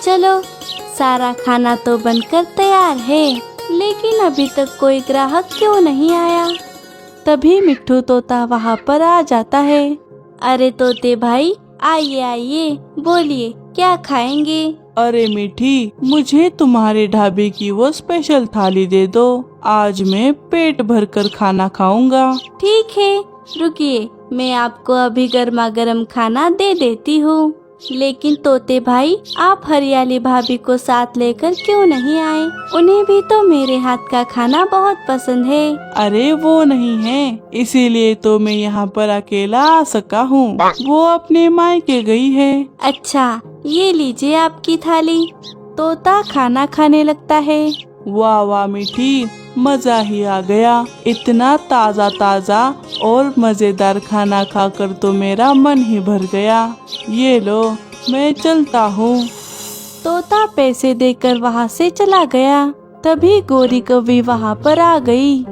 चलो, सारा खाना तो बनकर तैयार है, लेकिन अभी तक कोई ग्राहक क्यों नहीं आया। तभी मिट्ठू तोता वहाँ पर आ जाता है। अरे तोते भाई, आइए आइए, बोलिए क्या खाएंगे। अरे मीठी, मुझे तुम्हारे ढाबे की वो स्पेशल थाली दे दो। आज मैं पेट भर कर खाना खाऊंगा। ठीक है, रुकिए, मैं आपको अभी गर्मा गर्म खाना दे देती हूँ। लेकिन तोते भाई, आप हरियाली भाभी को साथ लेकर क्यों नहीं आए? उन्हें भी तो मेरे हाथ का खाना बहुत पसंद है। अरे वो नहीं है, इसीलिए तो मैं यहाँ पर अकेला आ सका हूँ। वो अपने मायके गई है। अच्छा, ये लीजिए आपकी थाली। तोता खाना खाने लगता है। वाह वाह मीठी, मजा ही आ गया। इतना ताज़ा ताज़ा और मज़ेदार खाना खाकर तो मेरा मन ही भर गया। ये लो, मैं चलता हूँ। तोता पैसे देकर वहाँ से चला गया। तभी गोरी कौवी वहाँ पर आ गई।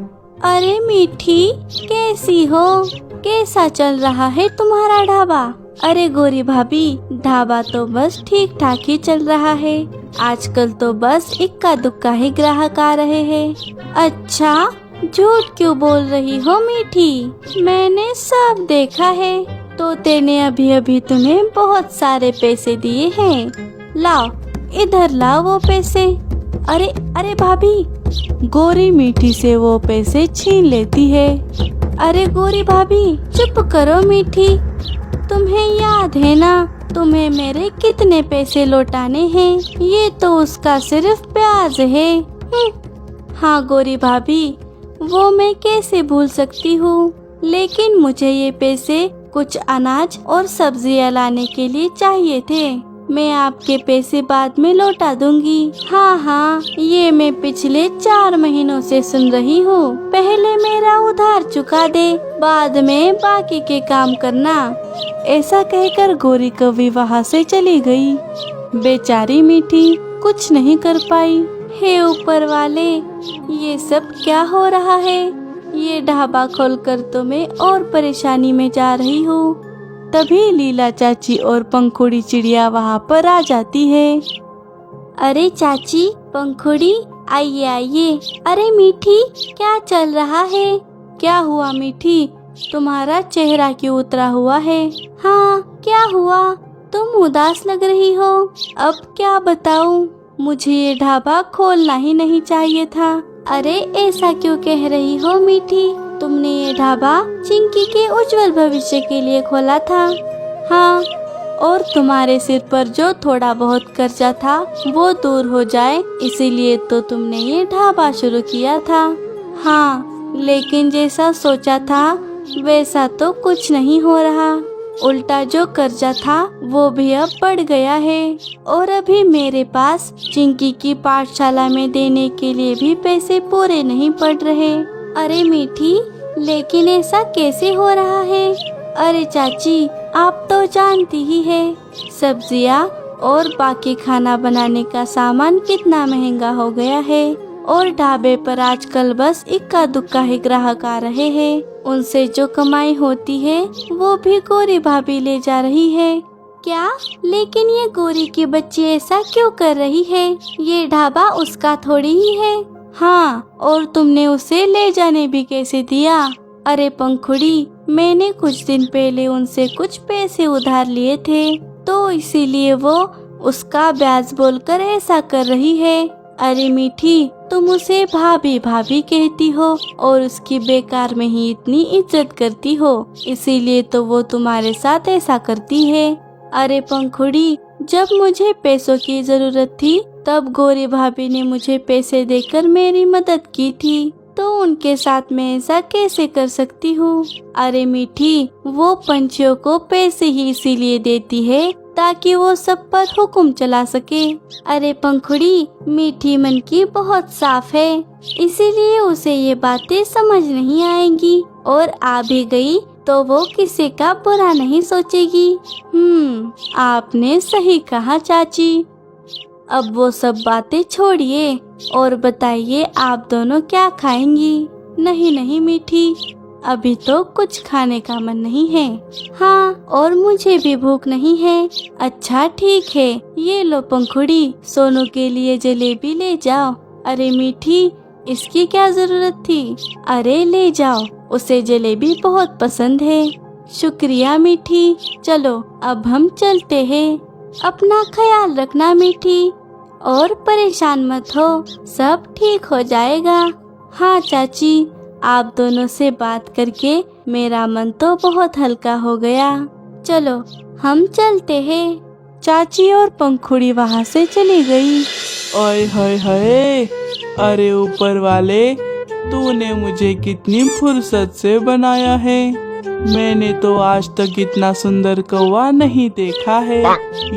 अरे मीठी, कैसी हो? कैसा चल रहा है तुम्हारा ढाबा? अरे गोरी भाभी, ढाबा तो बस ठीक ठाक ही चल रहा है। आजकल तो बस इक्का दुक्का ही ग्राहक आ रहे हैं। अच्छा, झूठ क्यों बोल रही हो मीठी? मैंने सब देखा है। तोते ने अभी अभी तुम्हें बहुत सारे पैसे दिए हैं। लाओ, इधर लाओ वो पैसे। अरे अरे भाभी, गोरी मीठी से वो पैसे छीन लेती है। अरे गोरी भाभी, चुप करो मीठी। तुम्हें याद है ना, तुम्हें मेरे कितने पैसे लौटाने हैं? ये तो उसका सिर्फ ब्याज है। हाँ गोरी भाभी, वो मैं कैसे भूल सकती हूँ, लेकिन मुझे ये पैसे कुछ अनाज और सब्जियाँ लाने के लिए चाहिए थे। मैं आपके पैसे बाद में लौटा दूंगी। हाँ हाँ, ये मैं पिछले 4 महीनों से सुन रही हूँ। पहले मेरा उधार चुका दे, बाद में बाकी के काम करना। ऐसा कहकर गोरी कौवी वहाँ से चली गई। बेचारी मीठी कुछ नहीं कर पाई। हे ऊपर वाले, ये सब क्या हो रहा है? ये ढाबा खोलकर तो मैं और परेशानी में जा रही हूँ। तभी लीला चाची और पंखुड़ी चिड़िया वहाँ पर आ जाती है। अरे चाची, पंखुड़ी, आइए आइए। अरे मीठी, क्या चल रहा है? क्या हुआ मीठी, तुम्हारा चेहरा क्यों उतरा हुआ है? हाँ, क्या हुआ? तुम उदास लग रही हो। अब क्या बताऊं, मुझे ये ढाबा खोलना ही नहीं चाहिए था। अरे ऐसा क्यों कह रही हो मीठी? तुमने ये ढाबा चिंकी के उज्जवल भविष्य के लिए खोला था। हाँ, और तुम्हारे सिर पर जो थोड़ा बहुत कर्जा था वो दूर हो जाए, इसीलिए तो तुमने ये ढाबा शुरू किया था। हाँ, लेकिन जैसा सोचा था वैसा तो कुछ नहीं हो रहा। उल्टा जो कर्जा था वो भी अब बढ़ गया है, और अभी मेरे पास चिंकी की पाठशाला में देने के लिए भी पैसे पूरे नहीं पड़ रहे। अरे मीठी, लेकिन ऐसा कैसे हो रहा है? अरे चाची, आप तो जानती ही है, सब्जियाँ और बाकी खाना बनाने का सामान कितना महंगा हो गया है, और ढाबे पर आजकल बस इक्का दुक्का ही ग्राहक आ रहे हैं। उनसे जो कमाई होती है वो भी गोरी भाभी ले जा रही है। क्या? लेकिन ये गोरी की बच्ची ऐसा क्यों कर रही है? ये ढाबा उसका थोड़ी ही है। हाँ, और तुमने उसे ले जाने भी कैसे दिया? अरे पंखुड़ी, मैंने कुछ दिन पहले उनसे कुछ पैसे उधार लिए थे, तो इसीलिए वो उसका ब्याज बोलकर ऐसा कर रही है। अरे मीठी, तुम उसे भाभी भाभी कहती हो और उसकी बेकार में ही इतनी इज्जत करती हो, इसीलिए तो वो तुम्हारे साथ ऐसा करती है। अरे पंखुड़ी, जब मुझे पैसों की जरूरत थी तब गोरी भाभी ने मुझे पैसे देकर मेरी मदद की थी, तो उनके साथ मैं ऐसा कैसे कर सकती हूँ? अरे मीठी, वो पंछियों को पैसे ही इसीलिए देती है ताकि वो सब पर हुक्म चला सके। अरे पंखुड़ी, मीठी मन की बहुत साफ है, इसीलिए उसे ये बातें समझ नहीं आएंगी, और आ भी गई तो वो किसी का बुरा नहीं सोचेगी। आपने सही कहा चाची। अब वो सब बातें छोड़िए और बताइए, आप दोनों क्या खाएंगी? नहीं नहीं मीठी, अभी तो कुछ खाने का मन नहीं है। हाँ, और मुझे भी भूख नहीं है। अच्छा ठीक है, ये लो पंखुड़ी, सोनू के लिए जलेबी ले जाओ। अरे मीठी, इसकी क्या जरूरत थी? अरे ले जाओ, उसे जलेबी बहुत पसंद है। शुक्रिया मीठी, चलो अब हम चलते हैं। अपना ख्याल रखना मीठी, और परेशान मत हो, सब ठीक हो जाएगा। हाँ चाची, आप दोनों से बात करके मेरा मन तो बहुत हल्का हो गया। चलो हम चलते हैं। चाची और पंखुड़ी वहाँ से चली गई। ओए होए होए, अरे ऊपर वाले, तूने मुझे कितनी फुर्सत से बनाया है। मैंने तो आज तक इतना सुंदर कौवा नहीं देखा है।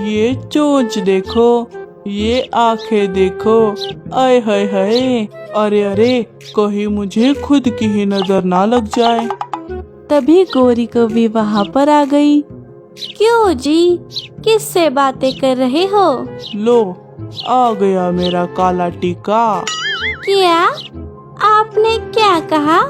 ये चोंच देखो, ये आंखें देखो, आय हाय हाय, अरे अरे, कहीं मुझे खुद की ही नजर ना लग जाए। तभी गौरी कौवी वहाँ पर आ गई। क्यों जी, किससे बातें कर रहे हो? लो, आ गया मेरा काला टीका। क्या? आपने क्या कहा?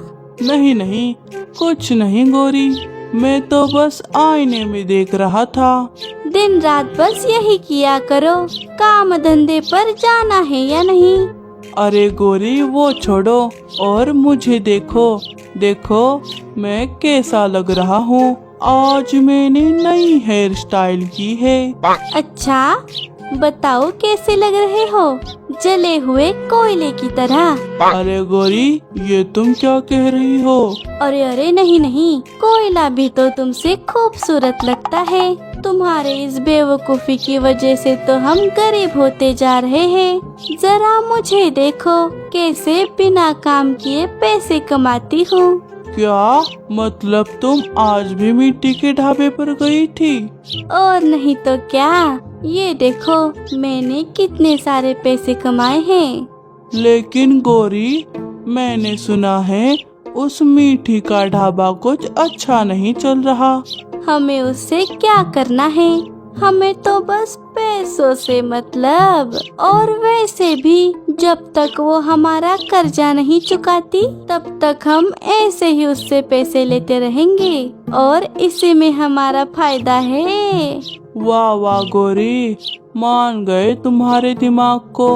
नहीं नहीं, कुछ नहीं गौरी, मैं तो बस आईने में देख रहा था। दिन रात बस यही किया करो, काम धंधे पर जाना है या नहीं? अरे गौरी वो छोड़ो, और मुझे देखो, देखो मैं कैसा लग रहा हूँ। आज मैंने नई हेयर स्टाइल की है। अच्छा, बताओ कैसे लग रहे हो? जले हुए कोयले की तरह। अरे गौरी, ये तुम क्या कह रही हो? अरे अरे नहीं नहीं, कोयला भी तो तुमसे खूबसूरत लगता है। तुम्हारे इस बेवकूफी की वजह से तो हम गरीब होते जा रहे हैं। जरा मुझे देखो, कैसे बिना काम किए पैसे कमाती हूँ। क्या मतलब, तुम आज भी मिट्टी के ढाबे पर गई थी? और नहीं तो क्या, ये देखो मैंने कितने सारे पैसे कमाए हैं। लेकिन गौरी, मैंने सुना है उस मीठी का ढाबा कुछ अच्छा नहीं चल रहा। हमें उससे क्या करना है? हमें तो बस पैसों से मतलब। और वैसे भी जब तक वो हमारा कर्जा नहीं चुकाती, तब तक हम ऐसे ही उससे पैसे लेते रहेंगे, और इसी में हमारा फायदा है। वाह वाह गौरी, मान गए तुम्हारे दिमाग को।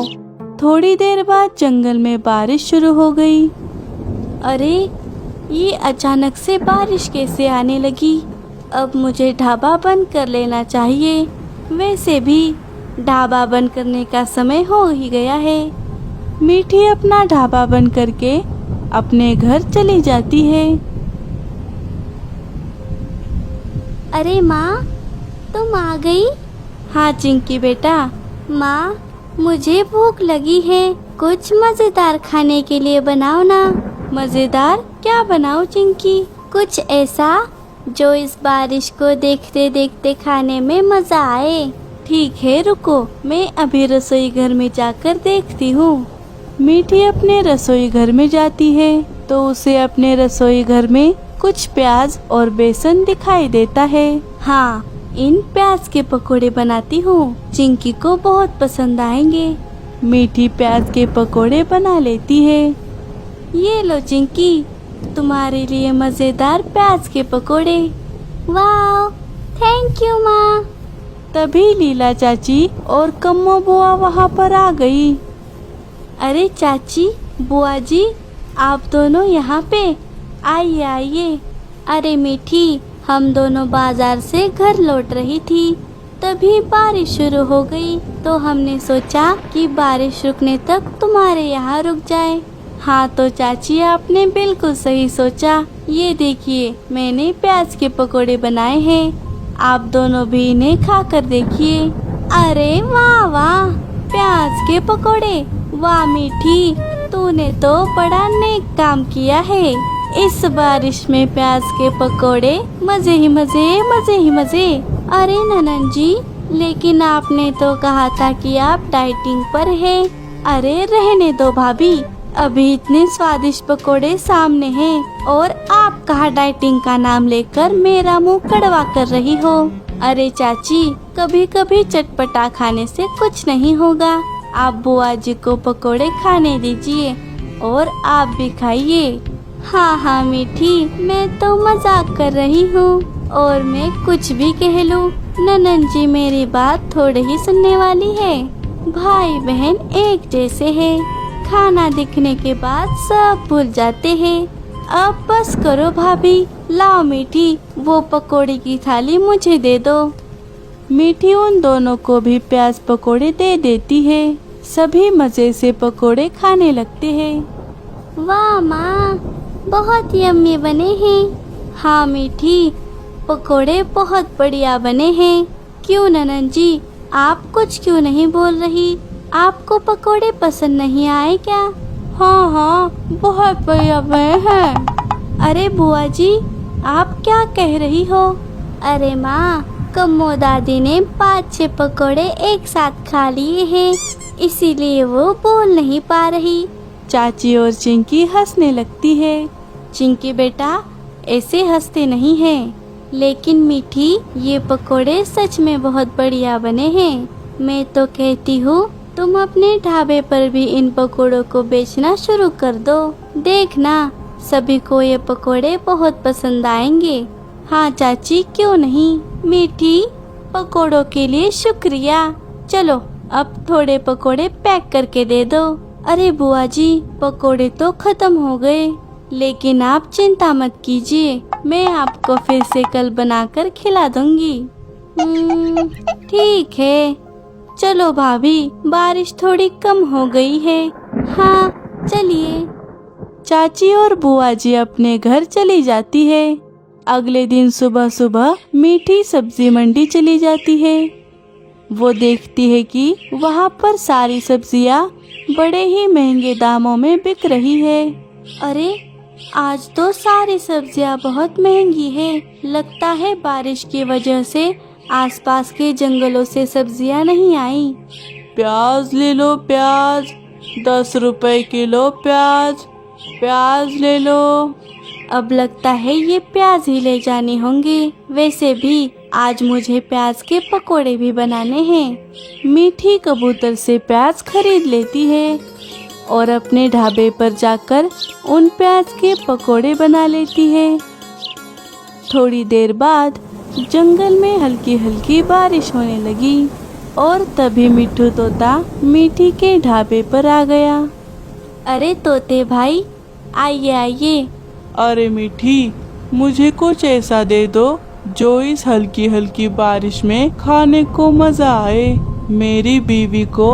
थोड़ी देर बाद जंगल में बारिश शुरू हो गई। अरे, ये अचानक से बारिश कैसे आने लगी? अब मुझे ढाबा बंद कर लेना चाहिए। वैसे भी ढाबा बंद करने का समय हो ही गया है। मीठी अपना ढाबा बंद करके अपने घर चली जाती है। अरे माँ, तुम आ गई? हाँ चिंकी बेटा। माँ, मुझे भूख लगी है, कुछ मजेदार खाने के लिए बनाओ ना। मजेदार क्या बनाओ चिंकी? कुछ ऐसा जो इस बारिश को देखते देखते खाने में मजा आए। ठीक है, रुको, मैं अभी रसोई घर में जाकर देखती हूँ। मीठी अपने रसोई घर में जाती है तो उसे अपने रसोई घर में कुछ प्याज और बेसन दिखाई देता है। हाँ, इन प्याज के पकोड़े बनाती हूँ, चिंकी को बहुत पसंद आएंगे। मीठी प्याज के पकोड़े बना लेती है। ये लो चिंकी, तुम्हारे लिए मजेदार प्याज के पकोड़े। वाह, थैंक यू माँ। तभी लीला चाची और कम्मो बुआ वहाँ पर आ गई। अरे चाची, बुआ जी, आप दोनों यहाँ पे? आइए आइए। अरे मीठी, हम दोनों बाजार से घर लौट रही थी, तभी बारिश शुरू हो गई, तो हमने सोचा कि बारिश रुकने तक तुम्हारे यहाँ रुक जाए। हाँ तो चाची, आपने बिल्कुल सही सोचा। ये देखिए, मैंने प्याज के पकोड़े बनाए हैं, आप दोनों भी इन्हें खा कर देखिए। अरे वाह वाह, प्याज के पकोड़े! वाह मीठी, तूने तो बड़ा नेक काम किया है। इस बारिश में प्याज के पकोड़े, मजे ही मजे, मजे ही मजे। अरे ननन जी, लेकिन आपने तो कहा था कि आप डाइटिंग पर हैं। अरे रहने दो भाभी, अभी इतने स्वादिष्ट पकोड़े सामने हैं और आप कहाँ डाइटिंग का नाम लेकर मेरा मुंह कड़वा कर रही हो। अरे चाची, कभी कभी चटपटा खाने से कुछ नहीं होगा। आप बुआ जी को पकोड़े खाने दीजिए और आप भी खाइए। हाँ हाँ मीठी, मैं तो मजाक कर रही हूँ। और मैं कुछ भी कह लूँ, ननन जी मेरी बात थोड़े ही सुनने वाली है। भाई बहन एक जैसे हैं, खाना दिखने के बाद सब भूल जाते हैं। अब बस करो भाभी, लाओ मीठी वो पकोड़े की थाली मुझे दे दो। मीठी उन दोनों को भी प्याज पकोड़े दे देती है। सभी मजे से पकोड़े खाने लगते हैं। वाह माँ, बहुत यम्मी बने हैं। हाँ मीठी, पकोड़े बहुत बढ़िया बने हैं। क्यों ननन जी, आप कुछ क्यों नहीं बोल रही? आपको पकोड़े पसंद नहीं आए क्या? हाँ हाँ, बहुत बढ़िया बने हैं। अरे बुआ जी, आप क्या कह रही हो? अरे माँ, कम्मो दादी ने 5-6 पकोड़े एक साथ खा लिए हैं, इसीलिए वो बोल नहीं पा रही। चाची और चिंकी हंसने लगती है। चिंकी बेटा, ऐसे हंसते नहीं हैं। लेकिन मीठी, ये पकोड़े सच में बहुत बढ़िया बने हैं। मैं तो कहती हूँ तुम अपने ढाबे पर भी इन पकोड़ों को बेचना शुरू कर दो। देखना, सभी को ये पकोड़े बहुत पसंद आएंगे। हाँ चाची, क्यों नहीं। मीठी, पकोड़ों के लिए शुक्रिया। चलो अब थोड़े पकोड़े पैक करके दे दो। अरे बुआ जी, पकोड़े तो खत्म हो गए, लेकिन आप चिंता मत कीजिए, मैं आपको फिर से कल बनाकर खिला दूंगी। ठीक है। चलो भाभी, बारिश थोड़ी कम हो गई है। हाँ चलिए। चाची और बुआ जी अपने घर चली जाती है। अगले दिन सुबह सुबह मीठी सब्जी मंडी चली जाती है। वो देखती है कि वहाँ पर सारी सब्जियाँ बड़े ही महंगे दामों में बिक रही है। अरे, आज तो सारी सब्जियाँ बहुत महंगी है। लगता है बारिश की वजह से आसपास के जंगलों से सब्जियाँ नहीं आई। प्याज ले लो, प्याज 10 रुपए किलो प्याज, प्याज ले लो। अब लगता है ये प्याज ही ले जाने होंगे। वैसे भी आज मुझे प्याज के पकोड़े भी बनाने हैं। मीठी कबूतर से प्याज खरीद लेती है और अपने ढाबे पर जाकर उन प्याज के पकोड़े बना लेती है। थोड़ी देर बाद जंगल में हल्की हल्की बारिश होने लगी और तभी मिट्ठू तोता मीठी के ढाबे पर आ गया। अरे तोते भाई, आइए आइए। अरे मीठी, मुझे कुछ ऐसा दे दो जो इस हल्की हल्की बारिश में खाने को मजा आए। मेरी बीवी को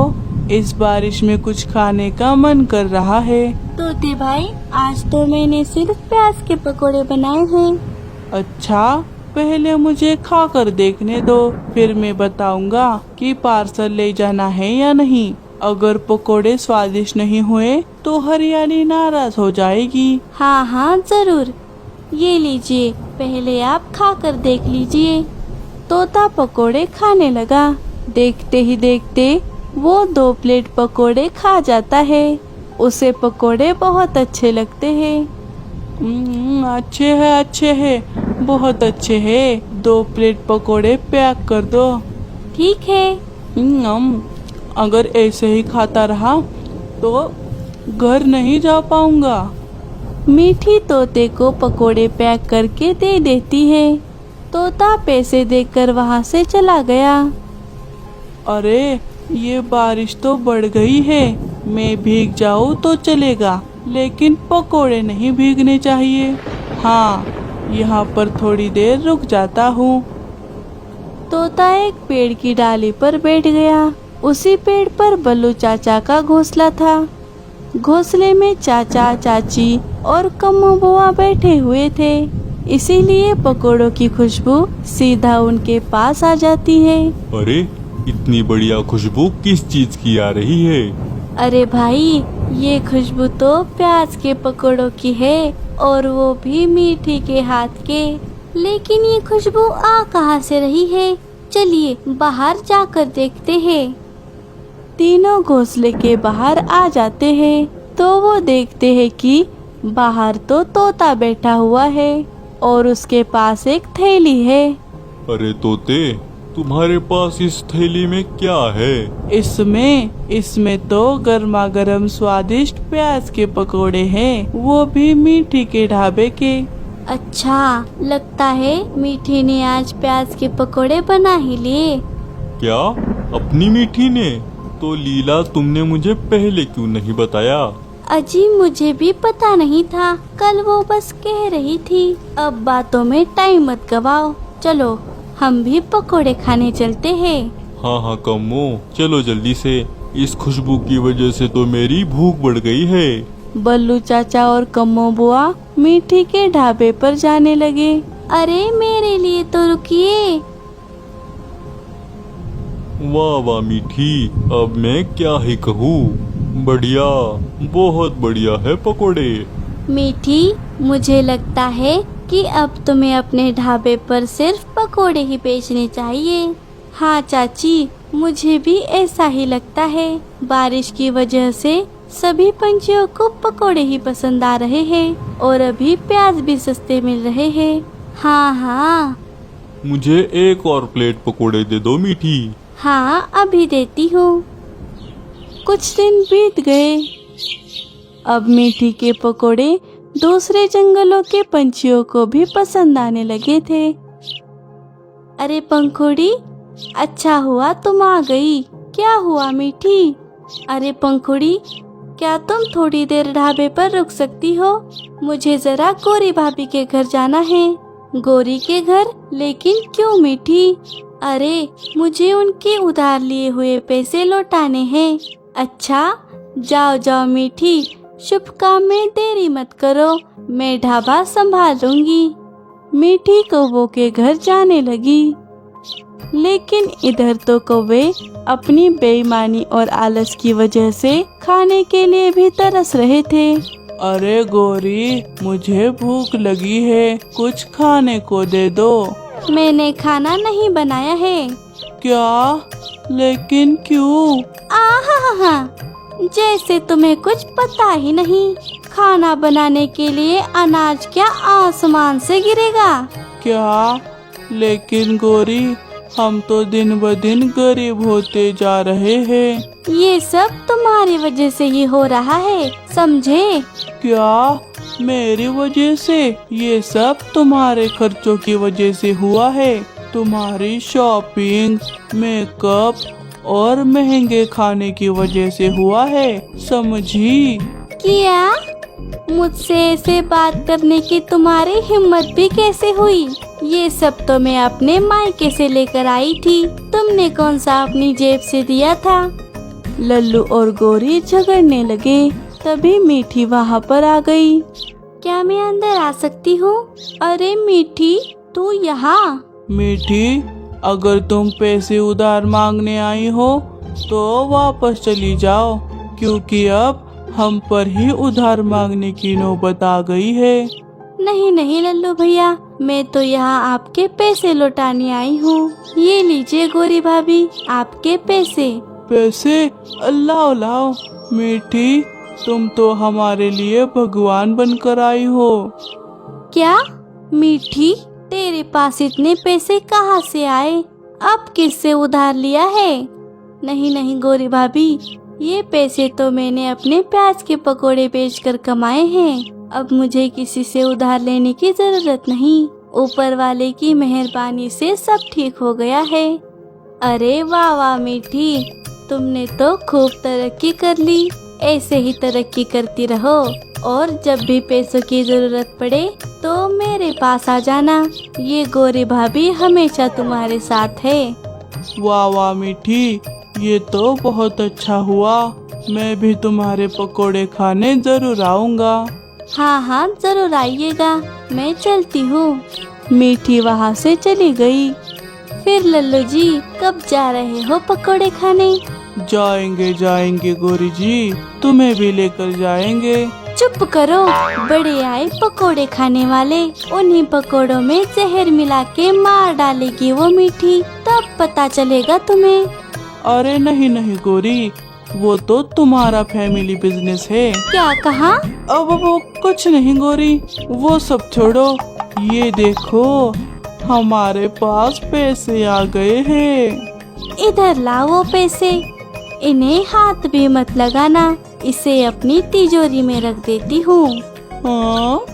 इस बारिश में कुछ खाने का मन कर रहा है। तोते भाई, आज तो मैंने सिर्फ प्याज के पकोड़े बनाए हैं। अच्छा, पहले मुझे खाकर देखने दो, फिर मैं बताऊंगा कि पार्सल ले जाना है या नहीं। अगर पकोड़े स्वादिष्ट नहीं हुए तो हरियाली नाराज हो जाएगी। हाँ हाँ जरूर, ये लीजिए, पहले आप खाकर देख लीजिए। तोता पकोड़े खाने लगा। देखते ही देखते वो 2 प्लेट पकोड़े खा जाता है। उसे पकोड़े बहुत अच्छे लगते हैं। अच्छे हैं, बहुत अच्छे हैं। 2 प्लेट पकोड़े पैक कर दो। ठीक है। अगर ऐसे ही खाता रहा तो घर नहीं जा पाऊंगा। मीठी तोते को पकोड़े पैक करके दे देती है। तोता पैसे देकर वहाँ से चला गया। अरे, ये बारिश तो बढ़ गई है। मैं भीग जाऊँ तो चलेगा, लेकिन पकोड़े नहीं भीगने चाहिए। हाँ, यहाँ पर थोड़ी देर रुक जाता हूँ। तोता एक पेड़ की डाली पर बैठ गया। उसी पेड़ पर बल्लू चाचा का घोंसला था। घोंसले में चाचा, चाची और कम्मो बुआ बैठे हुए थे, इसीलिए पकोड़ों की खुशबू सीधा उनके पास आ जाती है। अरे, इतनी बढ़िया खुशबू किस चीज की आ रही है? अरे भाई, ये खुशबू तो प्याज के पकोड़ों की है, और वो भी मीठी के हाथ के। लेकिन ये खुशबू आ कहाँ से रही है? चलिए बाहर जाकर देखते हैं। तीनों घोंसले के बाहर आ जाते हैं तो वो देखते हैं कि बाहर तो तोता बैठा हुआ है और उसके पास एक थैली है। अरे तोते, तुम्हारे पास इस थैली में क्या है? इसमें तो गर्मा गर्म स्वादिष्ट प्याज के पकोड़े हैं, वो भी मीठी के ढाबे के। अच्छा, लगता है मीठी ने आज प्याज के पकोड़े बना ही लिए। क्या अपनी मीठी ने? तो लीला तुमने मुझे पहले क्यों नहीं बताया? अजी मुझे भी पता नहीं था, कल वो बस कह रही थी। अब बातों में टाइम मत गवाओ, चलो हम भी पकोड़े खाने चलते हैं। हाँ हाँ कम्मो, चलो जल्दी से, इस खुशबू की वजह से तो मेरी भूख बढ़ गई है। बल्लू चाचा और कम्मो बुआ मीठी के ढाबे पर जाने लगे। अरे मेरे लिए तो रुकिए। वाह वाह मीठी, अब मैं क्या ही कहूँ, बढ़िया, बहुत बढ़िया है पकोड़े। मीठी, मुझे लगता है कि अब तुम्हें अपने ढाबे पर सिर्फ पकोड़े ही बेचने चाहिए। हाँ चाची, मुझे भी ऐसा ही लगता है। बारिश की वजह से सभी पंछियों को पकोड़े ही पसंद आ रहे हैं और अभी प्याज भी सस्ते मिल रहे हैं। हाँ हाँ। मुझे एक और प्लेट पकोड़े दे दो मीठी। हाँ अभी देती हूँ। कुछ दिन बीत गए। अब मीठी के पकोड़े दूसरे जंगलों के पंछियों को भी पसंद आने लगे थे। अरे पंखुड़ी, अच्छा हुआ तुम आ गई। क्या हुआ मीठी? अरे पंखुड़ी, क्या तुम थोड़ी देर ढाबे पर रुक सकती हो? मुझे जरा गौरी भाभी के घर जाना है। गौरी के घर? लेकिन क्यों मीठी? अरे मुझे उनके उधार लिए हुए पैसे लौटाने हैं। अच्छा, जाओ जाओ मीठी, शुभ काम में देरी मत करो, मैं ढाबा संभाल लूंगी। मीठी कौवों के घर जाने लगी, लेकिन इधर तो कौवे अपनी बेईमानी और आलस की वजह से खाने के लिए भी तरस रहे थे। अरे गौरी, मुझे भूख लगी है, कुछ खाने को दे दो। मैंने खाना नहीं बनाया है। क्या? लेकिन क्यों? आहा, जैसे तुम्हें कुछ पता ही नहीं। खाना बनाने के लिए अनाज क्या आसमान से गिरेगा? क्या? लेकिन गौरी, हम तो दिन ब दिन गरीब होते जा रहे हैं। ये सब तुम्हारी वजह से ही हो रहा है, समझे? क्या? मेरी वजह से? ये सब तुम्हारे खर्चों की वजह से हुआ है। तुम्हारी शॉपिंग, मेकअप और महंगे खाने की वजह से हुआ है, समझी? क्या? मुझसे ऐसे बात करने की तुम्हारी हिम्मत भी कैसे हुई? ये सब तो मैं अपने मायके से लेकर आई थी, तुमने कौन सा अपनी जेब से दिया था? लल्लू और गौरी झगड़ने लगे। तभी मीठी वहाँ पर आ गई। क्या मैं अंदर आ सकती हूँ? अरे मीठी, तू यहाँ? मीठी, अगर तुम पैसे उधार मांगने आई हो तो वापस चली जाओ, क्योंकि अब हम पर ही उधार मांगने की नौबत आ गई है। नहीं नहीं लल्लू भैया, मैं तो यहाँ आपके पैसे लौटाने आई हूँ। ये लीजिए गौरी भाभी, आपके पैसे। पैसे? अल्लाह अल्लाह, मीठी, तुम तो हमारे लिए भगवान बनकर आई हो। क्या? मीठी, तेरे पास इतने पैसे कहाँ से आए? अब किससे उधार लिया है? नहीं नहीं गौरी भाभी, ये पैसे तो मैंने अपने प्याज के पकोड़े बेचकर कमाए हैं। अब मुझे किसी से उधार लेने की जरूरत नहीं। ऊपर वाले की मेहरबानी से सब ठीक हो गया है। अरे वाह वाह मीठी, तुमने तो खूब तरक्की कर ली। ऐसे ही तरक्की करती रहो और जब भी पैसों की जरूरत पड़े तो मेरे पास आ जाना। ये गौरी भाभी हमेशा तुम्हारे साथ है। वाह वाह मीठी, ये तो बहुत अच्छा हुआ। मैं भी तुम्हारे पकोड़े खाने जरूर आऊँगा। हाँ हाँ जरूर आइएगा, मैं चलती हूँ। मीठी वहाँ से चली गई। फिर लल्लू जी कब जा रहे हो पकोड़े खाने? जाएंगे गौरी जी, तुम्हें भी लेकर जाएंगे। चुप करो, बड़े आए पकोड़े खाने वाले। उन्हीं पकोड़ों में जहर मिला के मार डालेगी वो मीठी, तब पता चलेगा तुम्हें। अरे नहीं नहीं गौरी, वो तो तुम्हारा फैमिली बिजनेस है। क्या कहा? अब वो कुछ नहीं गौरी, वो सब छोड़ो। ये देखो, हमारे पास पैसे आ गए हैं। इधर लाओ वो पैसे, इन्हें हाथ भी मत लगाना, इसे अपनी तिजोरी में रख देती हूँ। हाँ,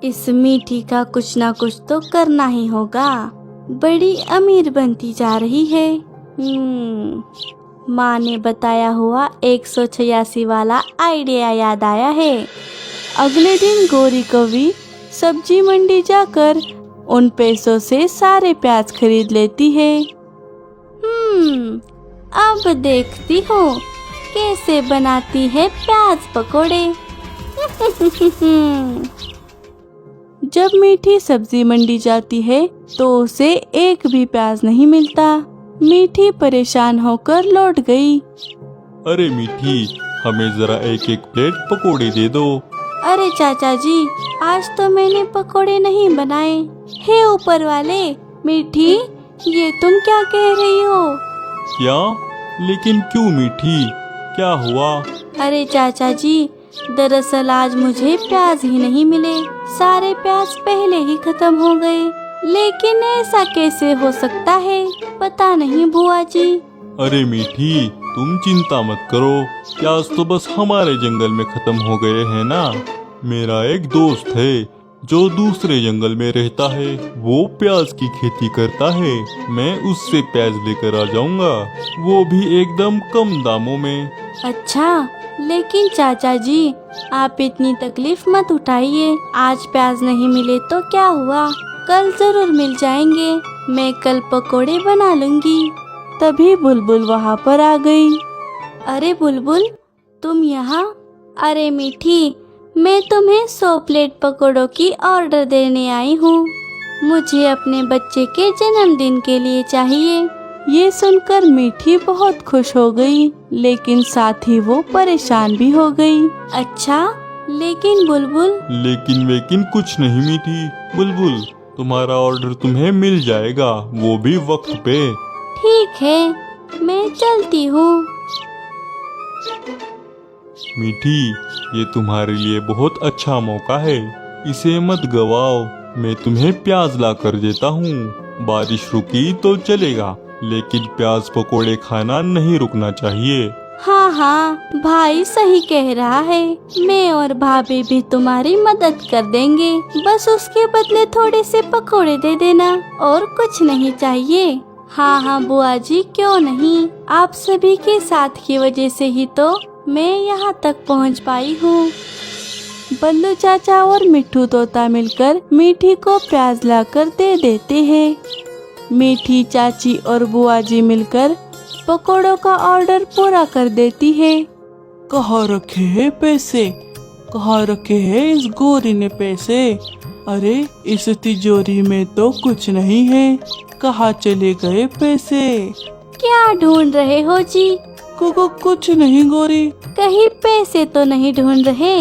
इस मीठी का कुछ ना कुछ तो करना ही होगा, बड़ी अमीर बनती जा रही है। माँ ने बताया हुआ 186 वाला आइडिया याद आया है। अगले दिन गौरी कवि सब्जी मंडी जाकर उन पैसों से सारे प्याज खरीद लेती है। अब देखती हूँ कैसे बनाती है प्याज पकोड़े। जब मीठी सब्जी मंडी जाती है तो उसे एक भी प्याज नहीं मिलता। मीठी परेशान होकर लौट गई। अरे मीठी, हमें जरा एक एक प्लेट पकोड़े दे दो। अरे चाचा जी, आज तो मैंने पकोड़े नहीं बनाए। हे ऊपर वाले, मीठी ये तुम क्या कह रही हो? क्या? लेकिन क्यों मीठी, क्या हुआ? अरे चाचा जी, दरअसल आज मुझे प्याज ही नहीं मिले, सारे प्याज पहले ही खत्म हो गए। लेकिन ऐसा कैसे हो सकता है, पता नहीं बुआ जी। अरे मीठी, तुम चिंता मत करो, प्याज तो बस हमारे जंगल में खत्म हो गए हैं ना। मेरा एक दोस्त है जो दूसरे जंगल में रहता है, वो प्याज की खेती करता है। मैं उससे प्याज लेकर आ जाऊंगा, वो भी एकदम कम दामों में। अच्छा, लेकिन चाचा जी आप इतनी तकलीफ मत उठाइए। आज प्याज नहीं मिले तो क्या हुआ, कल जरूर मिल जाएंगे। मैं कल पकोड़े बना लूंगी। तभी बुलबुल वहाँ पर आ गई। अरे बुलबुल, तुम यहाँ? अरे मीठी, मैं तुम्हें 100 प्लेट पकोड़ों की ऑर्डर देने आई हूँ। मुझे अपने बच्चे के जन्मदिन के लिए चाहिए। ये सुनकर मीठी बहुत खुश हो गई, लेकिन साथ ही वो परेशान भी हो गई। अच्छा, लेकिन बुलबुल? लेकिन कुछ नहीं मीठी। बुलबुल, तुम्हारा ऑर्डर तुम्हें मिल जाएगा, वो भी वक्त पे। ठीक है, मैं चलती हूँ। मीठी, ये तुम्हारे लिए बहुत अच्छा मौका है, इसे मत गवाओ। मैं तुम्हें प्याज ला कर देता हूँ। बारिश रुकी तो चलेगा, लेकिन प्याज पकोड़े खाना नहीं रुकना चाहिए। हाँ हाँ, भाई सही कह रहा है। मैं और भाभी भी तुम्हारी मदद कर देंगे, बस उसके बदले थोड़े से पकोड़े दे देना, और कुछ नहीं चाहिए। हाँ हाँ बुआ जी, क्यों नहीं, आप सभी के साथ की वजह से ही तो मैं यहाँ तक पहुँच पाई हूँ। बल्लू चाचा और मिट्ठू तोता मिलकर मीठी को प्याज लाकर दे देते हैं। मीठी चाची और बुआ जी मिलकर पकोड़ों का ऑर्डर पूरा कर देती है। कहाँ रखे हैं पैसे, कहाँ रखे हैं इस गोरी ने पैसे? अरे इस तिजोरी में तो कुछ नहीं है, कहाँ चले गए पैसे? क्या ढूंढ रहे हो जी? कुछ नहीं गोरी। कहीं पैसे तो नहीं ढूंढ रहे?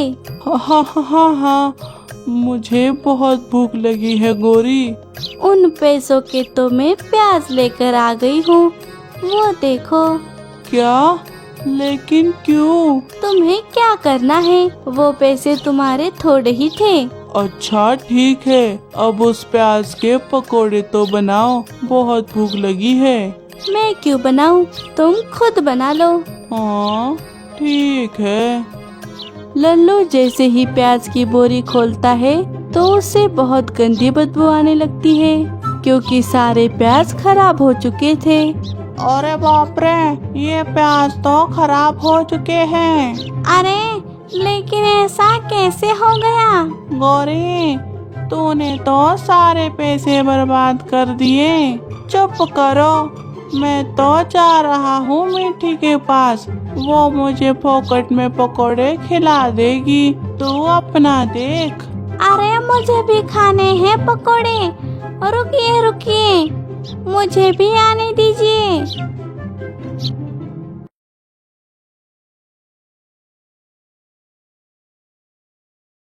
हाँ, मुझे बहुत भूख लगी है गोरी। उन पैसों के तो मैं प्याज लेकर आ गई हूँ, वो देखो। क्या? लेकिन क्यों? तुम्हें क्या करना है, वो पैसे तुम्हारे थोड़े ही थे। अच्छा ठीक है, अब उस प्याज के पकोड़े तो बनाओ, बहुत भूख लगी है। मैं क्यों बनाऊं, तुम खुद बना लो। हाँ ठीक है। लल्लू जैसे ही प्याज की बोरी खोलता है तो उसे बहुत गंदी बदबू आने लगती है, क्योंकि सारे प्याज खराब हो चुके थे। अरे बाप रे, ये प्याज तो खराब हो चुके हैं। अरे लेकिन ऐसा कैसे हो गया? गौरी, तूने तो सारे पैसे बर्बाद कर दिए। चुप करो, मैं तो जा रहा हूँ मीठी के पास, वो मुझे फोकट में पकोड़े खिला देगी, तू अपना देख। अरे मुझे भी खाने हैं पकोड़े, रुकिए रुकिए, मुझे भी आने दीजिए।